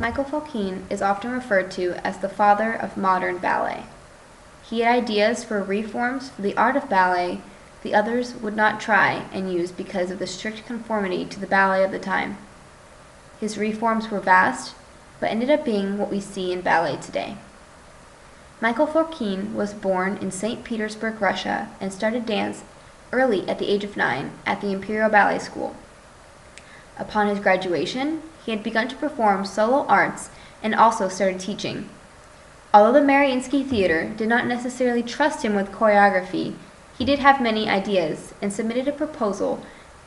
Michael Fokine is often referred to as the father of modern ballet. He had ideas for reforms for the art of ballet the others would not try and use because of the strict conformity to the ballet of the time. His reforms were vast, but ended up being what we see in ballet today. Michael Fokine was born in St. Petersburg, Russia, and started dance early at the age of 9 at the Imperial Ballet School. Upon his graduation, he had begun to perform solo arts and also started teaching. Although the Mariinsky Theater did not necessarily trust him with choreography, he did have many ideas and submitted a proposal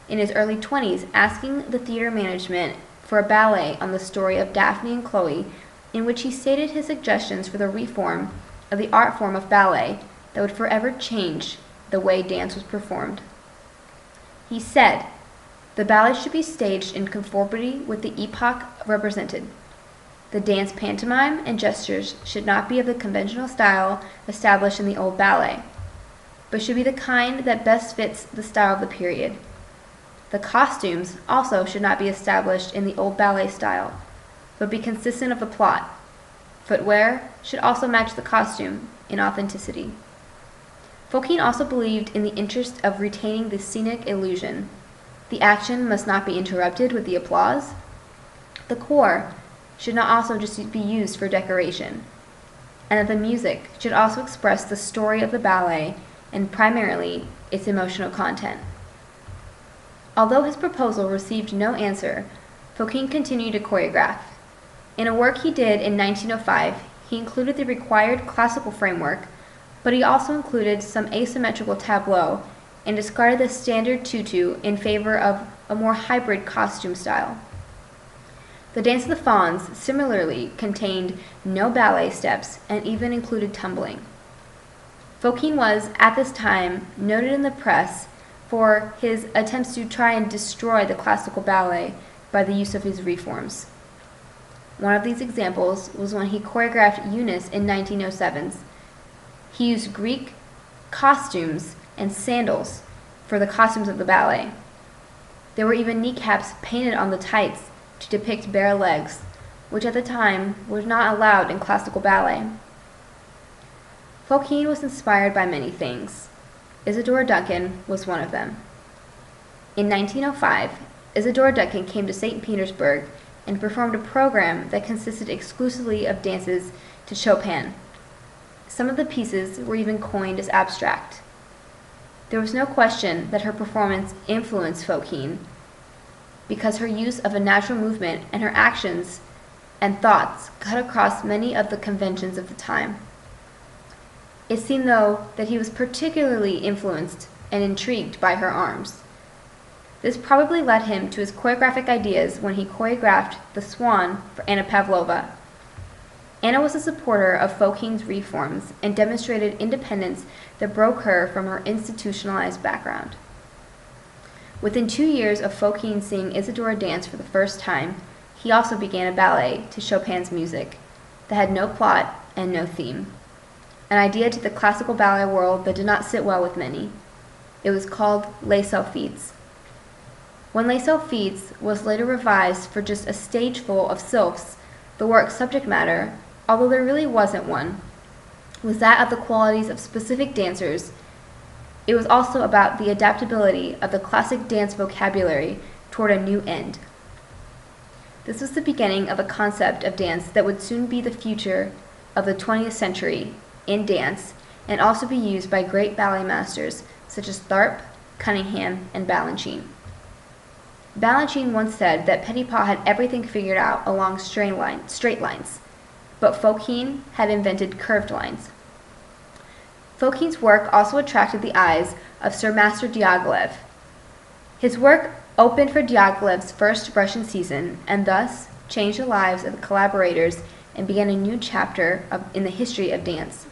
in his early 20s asking the theater management for a ballet on the story of Daphne and Chloe, in which he stated his suggestions for the reform of the art form of ballet that would forever change the way dance was performed. He said, "The ballet should be staged in conformity with the epoch represented. The dance pantomime and gestures should not be of the conventional style established in the old ballet, but should be the kind that best fits the style of the period. The costumes also should not be established in the old ballet style, but be consistent of the plot. Footwear should also match the costume in authenticity." Fokine also believed in the interest of retaining the scenic illusion. The action must not be interrupted with the applause. The core should not also just be used for decoration, and that the music should also express the story of the ballet and primarily its emotional content. Although his proposal received no answer, Fokine continued to choreograph. In a work he did in 1905, he included the required classical framework, but he also included some asymmetrical tableau and discarded the standard tutu in favor of a more hybrid costume style. The Dance of the Fauns similarly contained no ballet steps and even included tumbling. Fokine was, at this time, noted in the press for his attempts to try and destroy the classical ballet by the use of his reforms. One of these examples was when he choreographed Eunice in 1907. He used Greek costumes and sandals for the costumes of the ballet. There were even kneecaps painted on the tights to depict bare legs, which at the time were not allowed in classical ballet. Fokine was inspired by many things. Isadora Duncan was one of them. In 1905, Isadora Duncan came to St. Petersburg and performed a program that consisted exclusively of dances to Chopin. Some of the pieces were even coined as abstract. There was no question that her performance influenced Fokine because her use of a natural movement and her actions and thoughts cut across many of the conventions of the time. It seemed, though, that he was particularly influenced and intrigued by her arms. This probably led him to his choreographic ideas when he choreographed The Swan for Anna Pavlova. Anna was a supporter of Fokine's reforms and demonstrated independence that broke her from her institutionalized background. Within 2 years of Fokine seeing Isadora dance for the first time, he also began a ballet to Chopin's music that had no plot and no theme, an idea to the classical ballet world that did not sit well with many. It was called Les Sylphides. When Les Sylphides was later revised for just a stage full of sylphs, the work's subject matter, although there really wasn't one, was that of the qualities of specific dancers. It was also about the adaptability of the classic dance vocabulary toward a new end. This was the beginning of a concept of dance that would soon be the future of the 20th century in dance and also be used by great ballet masters such as Tharp, Cunningham, and Balanchine. Balanchine once said that Petipa had everything figured out along straight lines, but Fokine had invented curved lines. Fokine's work also attracted the eyes of Sir Master Diaghilev. His work opened for Diaghilev's first Russian season and thus changed the lives of the collaborators and began a new chapter in the history of dance.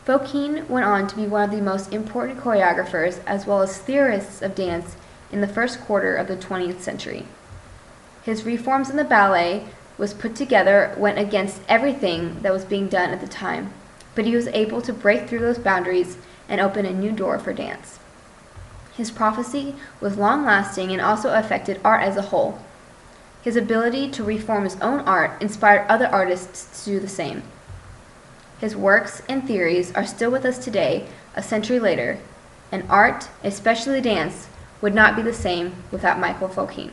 Fokine went on to be one of the most important choreographers as well as theorists of dance in the first quarter of the 20th century. His reforms in the ballet was put together went against everything that was being done at the time, but he was able to break through those boundaries and open a new door for dance. His prophecy was long-lasting and also affected art as a whole. His ability to reform his own art inspired other artists to do the same. His works and theories are still with us today, a century later, and art, especially dance, would not be the same without Michael Fokine.